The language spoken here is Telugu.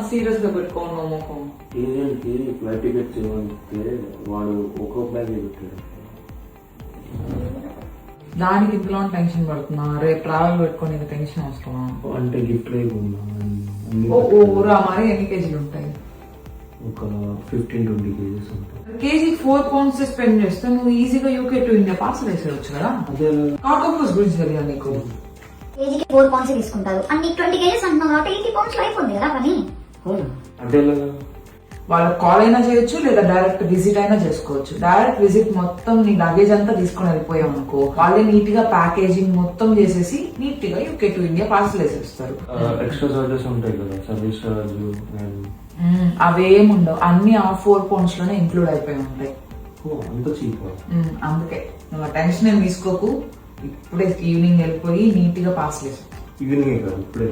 సీరియస్ గా పెట్టుకోను నమ్మకం. ఏజెంట్ కి ఫ్లైట్ టికెట్స్ ఇవ్వమంటే వాడు ఒక్కొక్క బ్యాగ్ పెట్టాడు. దానికి ఇంతలో టెన్షన్ పడుతున్నా, రేపు ట్రావెల్ పెట్టుకొని ఇంకా టెన్షన్ అవసరమా? అంటే గిఫ్ట్ లేకుండా ఓరా మరి ఎన్ని కేజీలు ఉంటాయి? ఒక 15-20 కేజీస్ ఉంటాయి. కేజీకి 4 pounds స్పెండ్ చేస్తే నువ్వు ఈజీగా యూకే టు ఇండియా పార్సల్ వేసేయచ్చు కదా. అదే కార్గోస్ గురించి తెలియదు నీకు? కేజీకి 4 pounds తీసుకుంటారు అండ్ నీకు 20 కేజీస్ అంటున్నావు కాబట్టి 80 pounds లో అయిపోతుంది కదా పని. అంటే వాళ్ళకి కాల్ అయినా చేయొచ్చు లేదా డైరెక్ట్ విజిట్ అయినా చేసుకోవచ్చు. డైరెక్ట్ విజిట్ మొత్తం నీ లగేజ్ అంతా తీసుకుని వెళ్ళిపోయావు అనుకో, వాళ్ళే నీట్ గా ప్యాకేజింగ్ మొత్తం చేసేసి నీట్ గా యూకే టు ఇండియా పార్సల్ వేసేస్తారు. ఎక్స్ట్రా చార్జెస్ ఉంటాయి కదా, సర్వీస్ చార్జ్ అండ్ అవేముండవు, అన్ని ఆ 4 pounds లోనే ఇంక్లూడ్ అయిపోయి ఉంటాయి. అంత చీప్. అందుకే నువ్వు టెన్షన్ ఏం తీసుకోకు, ఇప్పుడే ఈవినింగ్ వెళ్ళిపోయి నీట్ గా పార్సల్ వేసు. ఈవినింగ్ ఇప్పుడే